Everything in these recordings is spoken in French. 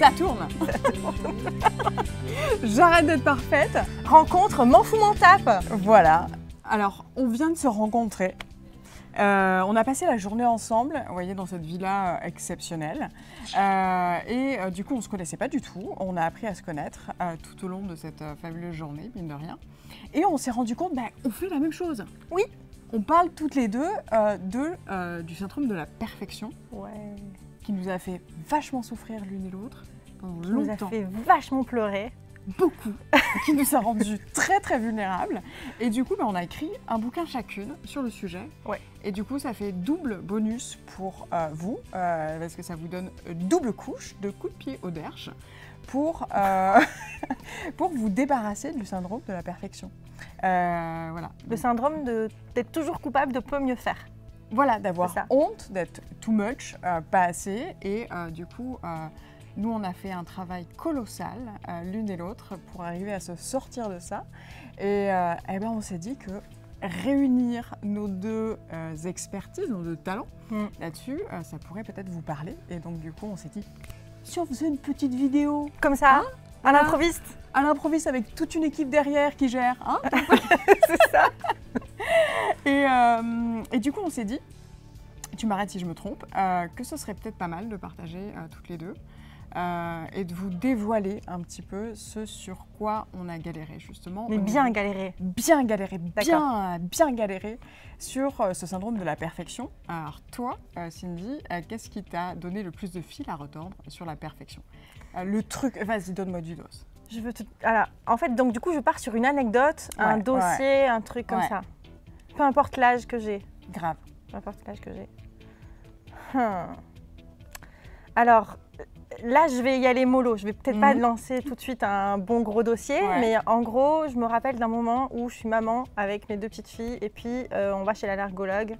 Ça tourne. J'arrête d'être parfaite. Rencontre, m'en fous, m'en tape. Voilà. Alors, on vient de se rencontrer. On a passé la journée ensemble, vous voyez, dans cette villa exceptionnelle. Du coup, on ne se connaissait pas du tout. On a appris à se connaître tout au long de cette fabuleuse journée, mine de rien. Et on s'est rendu compte, on fait la même chose. Oui. On parle toutes les deux du syndrome de la perfection. Ouais. Qui nous a fait vachement souffrir l'une et l'autre pendant Qui longtemps. nous a fait vachement pleurer. Beaucoup. Qui nous a rendus très très vulnérables. Et du coup, on a écrit un bouquin chacune sur le sujet. Ouais. Et du coup, ça fait double bonus pour vous, parce que ça vous donne double couche de coups de pied au derche pour vous débarrasser du syndrome de la perfection. Voilà. Le syndrome d'être toujours coupable de peu mieux faire. Voilà, d'avoir honte, d'être too much, pas assez. Et du coup, nous, on a fait un travail colossal, l'une et l'autre, pour arriver à se sortir de ça. Et on s'est dit que réunir nos deux expertises, nos deux talents là-dessus, ça pourrait peut-être vous parler. Et donc, du coup, on s'est dit, si on faisait une petite vidéo comme ça, à l'improviste. À l'improviste avec toute une équipe derrière qui gère. Hein. C'est ça. Et du coup, on s'est dit, tu m'arrêtes si je me trompe, que ce serait peut-être pas mal de partager toutes les deux et de vous dévoiler un petit peu ce sur quoi on a galéré justement. Mais bien galéré. Bien galéré, bien galéré sur ce syndrome de la perfection. Alors toi, Cindy, qu'est-ce qui t'a donné le plus de fil à retordre sur la perfection? Le truc, vas-y, donne-moi du dos. Alors, en fait, donc du coup, je pars sur une anecdote, un dossier, un truc comme ça. Peu importe l'âge que j'ai. Grave. Peu importe l'âge que j'ai. Alors, là, je vais y aller mollo. Je vais peut-être pas lancer tout de suite un bon gros dossier, mais en gros, je me rappelle d'un moment où je suis maman avec mes deux petites filles et puis on va chez l'allergologue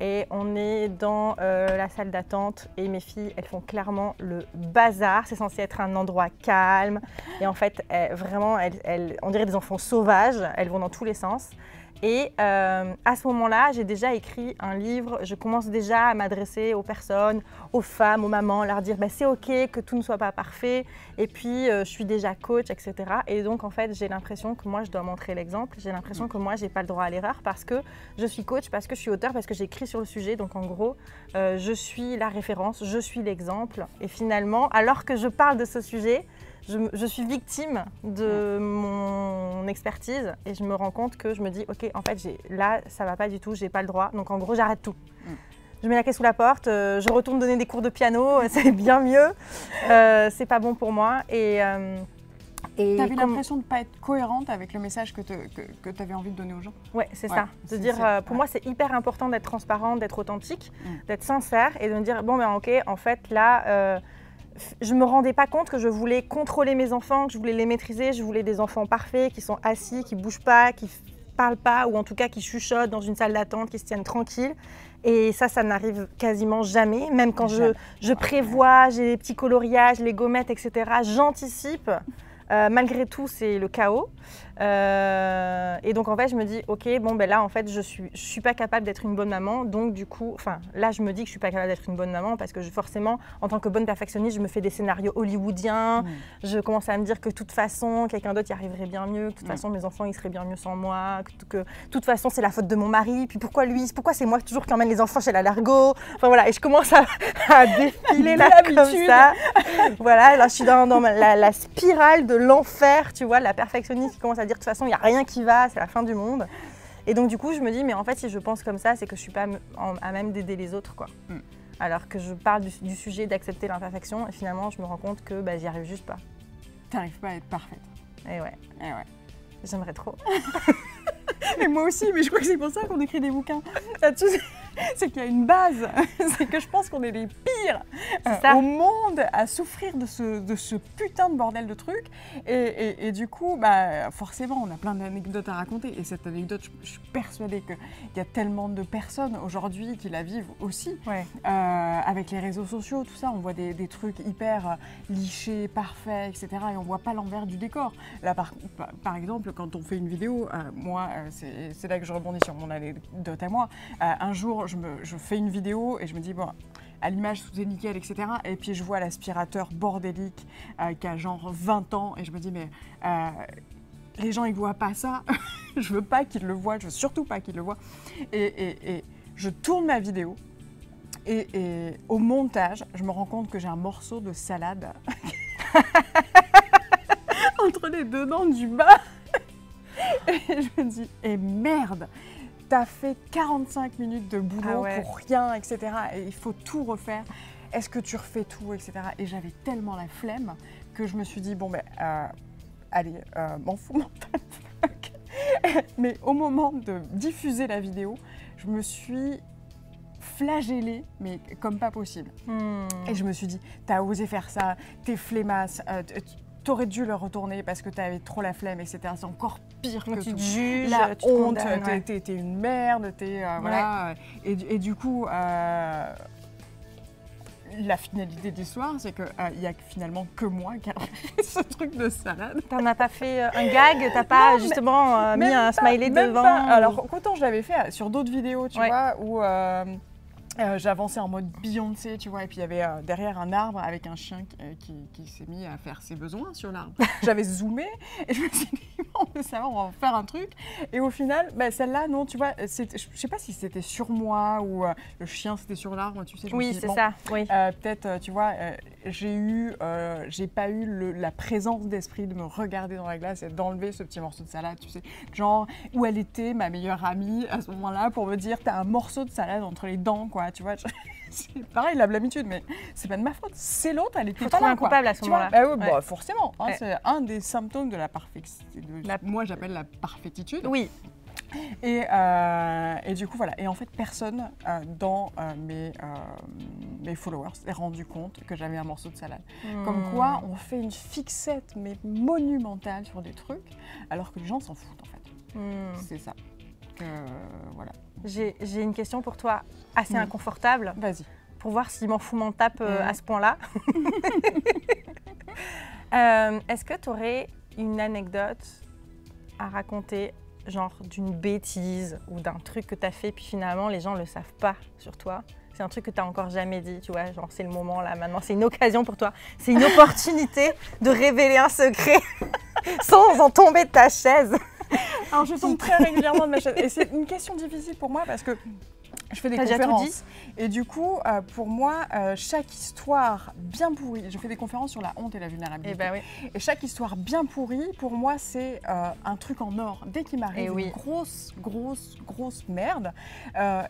et on est dans la salle d'attente et mes filles, elles font clairement le bazar. C'est censé être un endroit calme et en fait, vraiment, on dirait des enfants sauvages. Elles vont dans tous les sens. Et à ce moment-là, j'ai déjà écrit un livre. Je commence déjà à m'adresser aux personnes, aux femmes, aux mamans, leur dire c'est OK que tout ne soit pas parfait. Et puis, je suis déjà coach, etc. Et donc, en fait, j'ai l'impression que moi, je dois montrer l'exemple. J'ai l'impression que moi, je n'ai pas le droit à l'erreur parce que je suis coach, parce que je suis auteur, parce que j'écris sur le sujet. Donc, en gros, je suis la référence, je suis l'exemple. Et finalement, alors que je parle de ce sujet, je suis victime de mon expertise et je me rends compte que je me dis ok, en fait là ça va pas du tout, j'ai pas le droit, donc en gros j'arrête tout. Je mets la clé sous la porte, je retourne donner des cours de piano, c'est bien mieux, c'est pas bon pour moi. Et t'avais l'impression de ne pas être cohérente avec le message que tu avais envie de donner aux gens? Ouais, c'est ça. De dire, pour moi, c'est hyper important d'être transparente, d'être authentique, d'être sincère et de me dire, bon, ben ok, en fait, là, je ne me rendais pas compte que je voulais contrôler mes enfants, que je voulais les maîtriser. Je voulais des enfants parfaits, qui sont assis, qui ne bougent pas, qui ne parlent pas, ou en tout cas qui chuchotent dans une salle d'attente, qui se tiennent tranquilles. Et ça n'arrive quasiment jamais. Même quand je prévois, j'ai les petits coloriages, les gommettes, etc. J'anticipe. Malgré tout, c'est le chaos. Et donc, en fait, je me dis, OK, bon, ben là, en fait, je suis pas capable d'être une bonne maman. Donc, du coup, là, je me dis que je suis pas capable d'être une bonne maman parce que forcément, en tant que bonne perfectionniste, je me fais des scénarios hollywoodiens. Je commence à me dire que de toute façon, quelqu'un d'autre y arriverait bien mieux. Que de toute façon, mes enfants, ils seraient bien mieux sans moi. Que de toute façon, c'est la faute de mon mari. Puis pourquoi c'est moi toujours qui emmène les enfants chez l'allergo? Enfin, voilà. Et je commence à défiler là comme ça. Voilà, là, je suis dans la spirale de l'enfer, tu vois, la perfectionniste qui commence à dire de toute façon, il n'y a rien qui va, c'est la fin du monde. Et donc, du coup, je me dis, mais en fait, si je pense comme ça, c'est que je ne suis pas à même d'aider les autres, quoi. Alors que je parle du sujet d'accepter l'imperfection et finalement, je me rends compte que j'y arrive juste pas. Tu n'arrives pas à être parfaite. Et ouais. J'aimerais trop. Et moi aussi, mais je crois que c'est pour ça qu'on écrit des bouquins là-dessus. C'est qu'il y a une base, c'est que je pense qu'on est les pires au monde à souffrir de ce putain de bordel de trucs. Et du coup, forcément, on a plein d'anecdotes à raconter. Et cette anecdote, je suis persuadée qu'il y a tellement de personnes aujourd'hui qui la vivent aussi. Avec les réseaux sociaux, tout ça, on voit des trucs hyper lichés, parfaits, etc. Et on ne voit pas l'envers du décor. Là, par exemple, quand on fait une vidéo, moi, c'est là que je rebondis sur mon anecdote à moi. Un jour, je fais une vidéo et je me dis, bon, à l'image, tout est nickel, etc. Et puis je vois l'aspirateur bordélique qui a genre 20 ans et je me dis, mais les gens, ils voient pas ça. Je veux pas qu'ils le voient, je veux surtout pas qu'ils le voient. Et je tourne ma vidéo et au montage, je me rends compte que j'ai un morceau de salade entre les deux dents du bas. Et je me dis, et merde, t'as fait 45 minutes de boulot pour rien, etc. Et il faut tout refaire. Est-ce que tu refais tout, etc. Et j'avais tellement la flemme que je me suis dit, bon, ben, allez, m'en fous mental. Mais au moment de diffuser la vidéo, je me suis flagellée, mais comme pas possible. Et je me suis dit, t'as osé faire ça, t'es flemmasse, t'aurais dû le retourner parce que t'avais trop la flemme, etc. C'est encore pire que tu tout. Te juges, la tu honte, condamnes, t'es une merde, voilà. Et du coup, la finalité de l'histoire, c'est qu'il n'y a finalement que moi qui a fait ce truc de salade. T'en as pas fait un gag? T'as pas justement mis un smiley devant? Alors, autant je l'avais fait sur d'autres vidéos, tu vois, où j'avançais en mode Beyoncé, tu vois, et puis il y avait derrière un arbre avec un chien qui s'est mis à faire ses besoins sur l'arbre. J'avais zoomé et je me suis dit, ça va, on va faire un truc. Et au final, celle-là, non, tu vois, je sais pas si c'était sur moi ou le chien c'était sur l'arbre, tu sais. Oui, c'est ça, oui. Peut-être, tu vois, j'ai pas eu la présence d'esprit de me regarder dans la glace et d'enlever ce petit morceau de salade, tu sais. Genre, où elle était ma meilleure amie à ce moment-là pour me dire, t'as un morceau de salade entre les dents, quoi, tu vois. C'est pareil, la blamitude, mais c'est pas de ma faute. C'est l'autre, elle était trop un coupable à ce moment-là. Bah, forcément, hein, c'est un des symptômes de la perfection. Moi, j'appelle la parfaititude. Oui. Et du coup, voilà. Et en fait, personne dans mes followers s'est rendu compte que j'avais un morceau de salade. Comme quoi, on fait une fixette, mais monumentale sur des trucs, alors que les gens s'en foutent, en fait. C'est ça. Voilà. J'ai une question pour toi assez inconfortable. Vas-y. Pour voir si m'en fous m'en tape à ce point-là. Est-ce que tu aurais une anecdote à raconter, genre d'une bêtise ou d'un truc que tu as fait, puis finalement les gens ne le savent pas sur toi? C'est un truc que tu n'as encore jamais dit, tu vois, genre c'est le moment là, maintenant, c'est une occasion pour toi. C'est une opportunité de révéler un secret sans en tomber de ta chaise. Alors, je tombe très régulièrement de ma chaise. Et c'est une question difficile pour moi parce que je fais des conférences. Et du coup, pour moi, chaque histoire bien pourrie, je fais des conférences sur la honte et la vulnérabilité. Et chaque histoire bien pourrie, pour moi, c'est un truc en or. Dès qu'il m'arrive une grosse merde,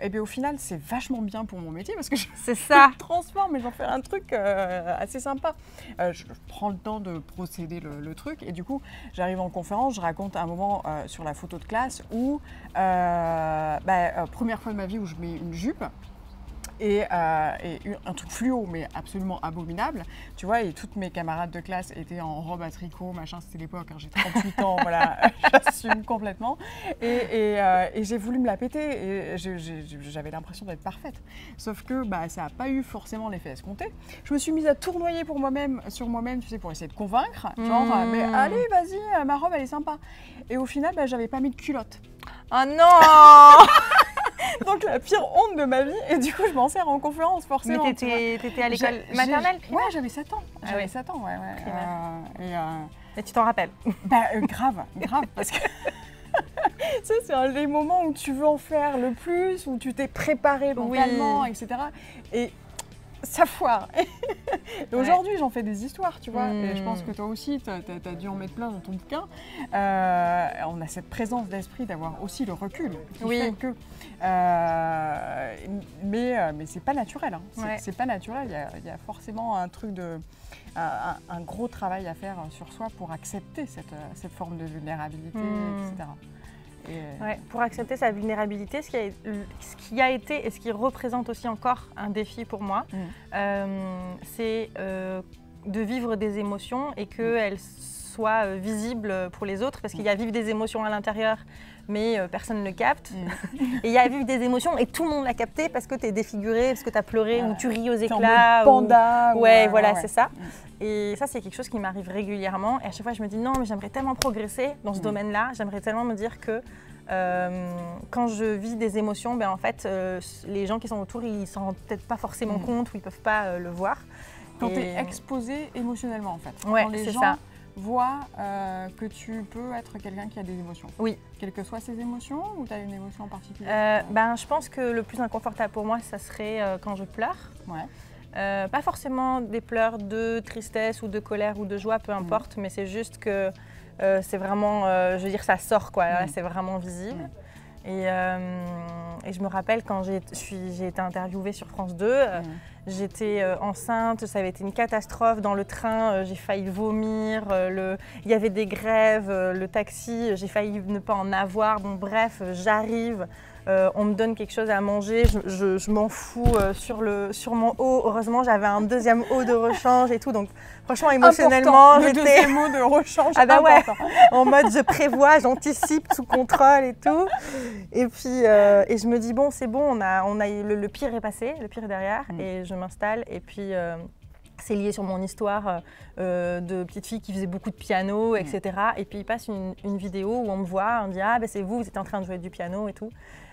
et bien au final, c'est vachement bien pour mon métier parce que je me transforme et j'en fais un truc assez sympa. Je prends le temps de procéder le truc et du coup, j'arrive en conférence, je raconte un moment sur la photo de classe où, première fois de ma vie où je mets une jupe et un truc fluo mais absolument abominable, tu vois, et toutes mes camarades de classe étaient en robe à tricot, machin, c'était l'époque, hein, j'ai 38 ans, voilà, j'assume complètement, et j'ai voulu me la péter, et j'avais l'impression d'être parfaite, sauf que ça n'a pas eu forcément l'effet escompté. Je me suis mise à tournoyer sur moi-même, tu sais, pour essayer de convaincre, genre, mais allez, vas-y, ma robe, elle est sympa, et au final, j'avais pas mis de culotte. Oh non. Donc la pire honte de ma vie, et du coup je m'en sers en conférence forcément. Mais t'étais à l'école maternelle? Ouais, j'avais 7 ans. J'avais 7 ans, ouais. Et tu t'en rappelles? Grave, parce que tu sais, c'est les moments où tu veux en faire le plus, où tu t'es préparé mentalement, etc. Et ça foire. Et aujourd'hui, j'en fais des histoires, tu vois. Et je pense que toi aussi, tu as dû en mettre plein dans ton bouquin. On a cette présence d'esprit d'avoir aussi le recul. Qui fait que, mais c'est pas naturel. Hein. C'est pas naturel. Il y a forcément un truc un gros travail à faire sur soi pour accepter cette forme de vulnérabilité, etc. Pour accepter sa vulnérabilité, ce qui a été et ce qui représente aussi encore un défi pour moi, c'est de vivre des émotions et qu'elles soient visibles pour les autres, parce qu'il y a vivre des émotions à l'intérieur, mais personne ne le capte. Et il y a vivre des émotions et tout le monde l'a capté parce que tu es défiguré, parce que tu as pleuré ou tu ris aux éclats. Panda. C'est ça. Et ça, c'est quelque chose qui m'arrive régulièrement. Et à chaque fois, je me dis non, mais j'aimerais tellement progresser dans ce domaine-là. J'aimerais tellement me dire que quand je vis des émotions, ben, en fait, les gens qui sont autour, ils s'en rendent peut-être pas forcément compte ou ils peuvent pas le voir. Quand tu es exposé émotionnellement, en fait. Ouais, quand les gens voient que tu peux être quelqu'un qui a des émotions. Oui. Quelles que soient ces émotions, ou tu as une émotion en particulier? Ben, je pense que le plus inconfortable pour moi, ça serait quand je pleure. Ouais. Pas forcément des pleurs de tristesse ou de colère ou de joie, peu importe, mais c'est juste que c'est vraiment, je veux dire, ça sort, quoi. Là, c'est vraiment visible. Et je me rappelle quand j'ai été interviewée sur France 2, j'étais enceinte, ça avait été une catastrophe dans le train, j'ai failli vomir, il y avait des grèves, le taxi, j'ai failli ne pas en avoir, bon bref, j'arrive. On me donne quelque chose à manger, je m'en fous sur mon haut. Heureusement, j'avais un deuxième haut de rechange et tout. Donc, franchement, émotionnellement, j'étais… Le deuxième haut de rechange, ah bah ouais, en mode je prévois, j'anticipe, sous contrôle et tout. Et puis, et je me dis, bon, c'est bon, on a eu le pire est passé, le pire est derrière. Et je m'installe et puis… c'est lié sur mon histoire de petite fille qui faisait beaucoup de piano, etc. Et puis il passe une vidéo où on me voit, on me dit « Ah, ben c'est vous étiez en train de jouer du piano et tout ».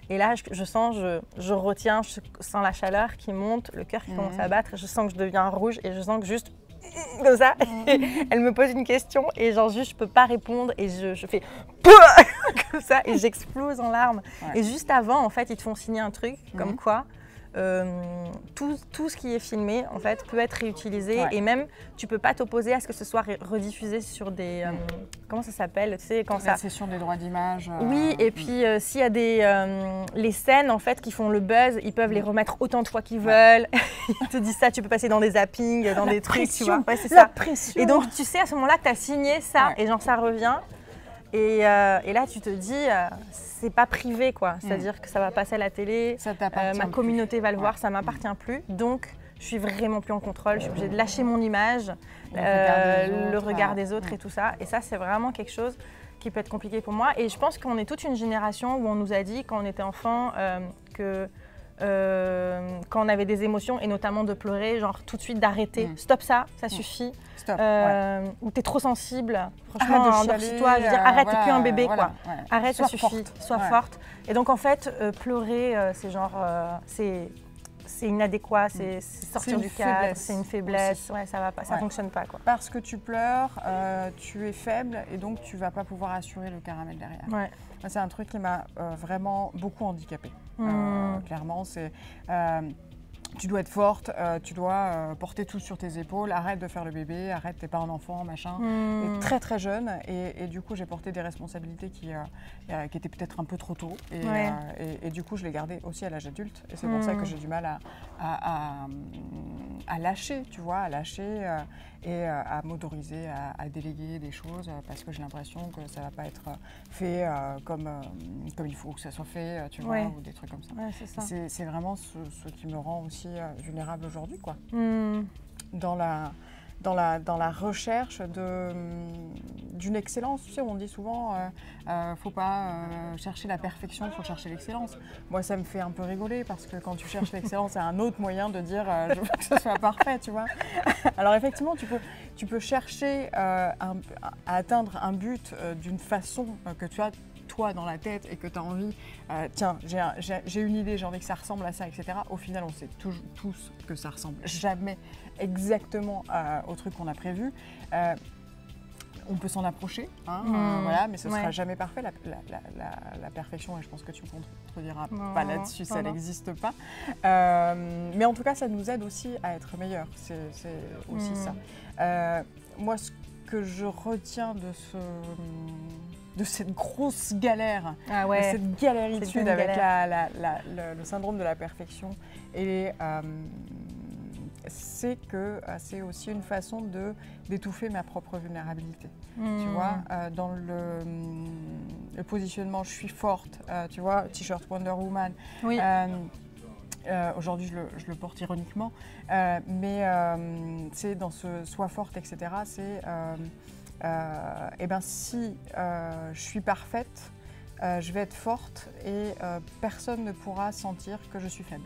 Et là, je sens, je retiens, je sens la chaleur qui monte, le cœur qui commence à battre, je sens que je deviens rouge et je sens que juste comme ça, elle me pose une question et genre juste je peux pas répondre et je fais comme ça et j'explose en larmes. Et juste avant, en fait, ils te font signer un truc comme quoi tout ce qui est filmé en fait peut être réutilisé et même tu peux pas t'opposer à ce que ce soit rediffusé sur des comment ça s'appelle, tu sais, quand la cession des droits d'image. Oui, et puis s'il y a les scènes en fait qui font le buzz, ils peuvent les remettre autant de fois qu'ils veulent. Ils te disent ça, tu peux passer dans des zappings, dans des trucs, tu vois. C'est ça. Pression. Et donc tu sais à ce moment-là que tu as signé ça et genre ça revient. Et là, tu te dis, c'est pas privé, quoi. C'est-à-dire que ça va passer à la télé, ma communauté va le voir, ça m'appartient plus. Donc, je suis vraiment plus en contrôle. Je suis obligée de lâcher mon image, le regard des autres et tout ça. Et ça, c'est vraiment quelque chose qui peut être compliqué pour moi. Et je pense qu'on est toute une génération où on nous a dit, quand on était enfant, que quand on avait des émotions, et notamment de pleurer, genre tout de suite d'arrêter. Stop ça, ça suffit. Stop, ou t'es trop sensible, franchement, endorsis-toi, je veux dire, arrête, t'es plus un bébé, quoi. Arrête, ça suffit, sois forte. Et donc en fait, pleurer, c'est genre, c'est inadéquat, c'est sortir du cadre, c'est une faiblesse, ça va pas, ça fonctionne pas, quoi. Parce que tu pleures, tu es faible et donc tu vas pas pouvoir assurer le caramel derrière. C'est un truc qui m'a vraiment beaucoup handicapée. Clairement, c'est… tu dois être forte, tu dois porter tout sur tes épaules, arrête de faire le bébé, arrête, t'es pas un enfant, machin. Et très très jeune, et du coup j'ai porté des responsabilités qui étaient peut-être un peu trop tôt, et du coup je l'ai gardé aussi à l'âge adulte, et c'est pour ça que j'ai du mal à lâcher, tu vois, à lâcher et à m'autoriser à déléguer des choses, parce que j'ai l'impression que ça va pas être fait comme il faut que ça soit fait, tu vois, ou des trucs comme ça. C'est vraiment ce qui me rend aussi vulnérable aujourd'hui, quoi. Dans la recherche d'une excellence, tu sais, on dit souvent faut pas chercher la perfection, faut chercher l'excellence. Moi, ça me fait un peu rigoler parce que quand tu cherches l'excellence, c'est un autre moyen de dire je veux que ce soit parfait, tu vois. Alors effectivement, tu peux chercher à atteindre un but d'une façon que tu as toi dans la tête et que tu as envie, tiens, j'ai une idée, j'ai envie que ça ressemble à ça, etc. Au final, on sait tous que ça ressemble jamais exactement au truc qu'on a prévu. On peut s'en approcher, voilà, mais ce ne sera jamais parfait, la perfection, et je pense que tu me contrediras pas là-dessus, ça n'existe pas. Mais en tout cas, ça nous aide aussi à être meilleurs, c'est aussi ça. Moi, ce que je retiens de cette grosse galère, de cette galéritude avec le syndrome de la perfection, et c'est que c'est aussi une façon d'étouffer ma propre vulnérabilité. Tu vois, dans le positionnement, je suis forte, tu vois, t-shirt Wonder Woman. Oui. Aujourd'hui, je le porte ironiquement, mais c'est dans ce sois forte, etc. C'est et ben si je suis parfaite, je vais être forte et personne ne pourra sentir que je suis faible.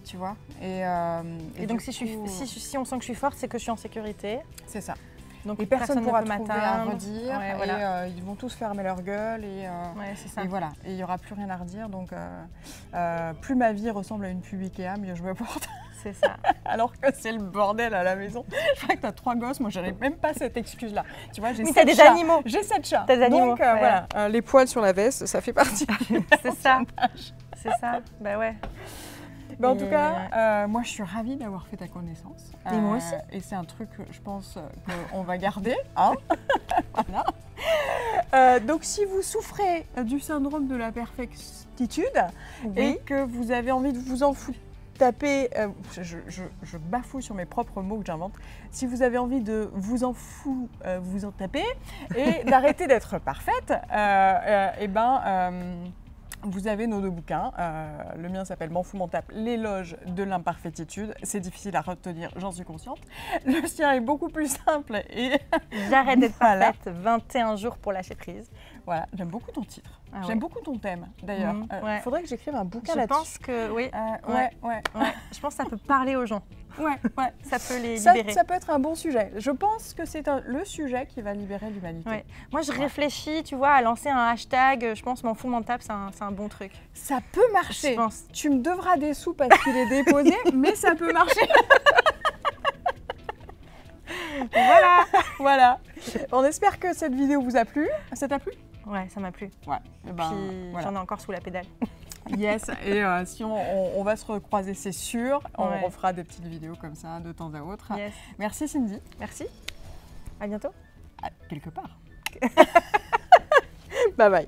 Tu vois, et donc si on sent que je suis forte, c'est que je suis en sécurité. C'est ça. Donc et personne ne pourra trouver à m'atteindre. redire. Ouais, et voilà. ils vont tous fermer leur gueule. C'est ça. Et voilà, et il n'y aura plus rien à redire. Donc, plus ma vie ressemble à une pub Ikea, mieux je me porte. C'est ça. Alors que c'est le bordel à la maison. Je crois que tu as 3 gosses, moi j'avais même pas cette excuse-là. Tu vois, j'ai 7 t'as des chats. animaux. J'ai 7 chats. T'as des animaux. Donc voilà, les poils sur la veste, ça fait partie. C'est ça. C'est ça. Bah ouais. Mais en tout cas, moi je suis ravie d'avoir fait ta connaissance. Et moi aussi. Et c'est un truc, je pense, qu'on va garder. Hein. Voilà. Donc si vous souffrez du syndrome de la perfectitude et que vous avez envie de vous en foutre, taper, je bafouille sur mes propres mots que j'invente. Si vous avez envie de vous en foutre, vous en taper et d'arrêter d'être parfaite, vous avez nos 2 bouquins. Le mien s'appelle M'en fous, m'en tape, l'éloge de l'imparfaititude. C'est difficile à retenir, j'en suis consciente. Le sien est beaucoup plus simple et j'arrête d'être parfaite, 21 jours pour lâcher prise. Voilà, j'aime beaucoup ton titre. Ah ouais. J'aime beaucoup ton thème, d'ailleurs. Ouais. Faudrait que j'écrive un bouquin Je là-dessus. pense que oui. Ouais. Je pense que ça peut parler aux gens. Ouais. Ça peut les libérer. Ça peut être un bon sujet. Je pense que c'est le sujet qui va libérer l'humanité. Ouais. Moi, je réfléchis, tu vois, à lancer un hashtag. Je pense M'en fous, m'en tape, c'est un bon truc. Ça peut marcher. Je pense. Tu me devras des sous parce qu'il est déposé, mais ça peut marcher. Voilà. On espère que cette vidéo vous a plu. Ça t'a plu? Ouais, ça m'a plu. Ouais. Puis j'en ai encore sous la pédale. Yes, et si on va se recroiser, c'est sûr. On Ouais. refera des petites vidéos comme ça de temps à autre. Yes. Merci Cindy. Merci. À bientôt. Quelque part. Bye bye.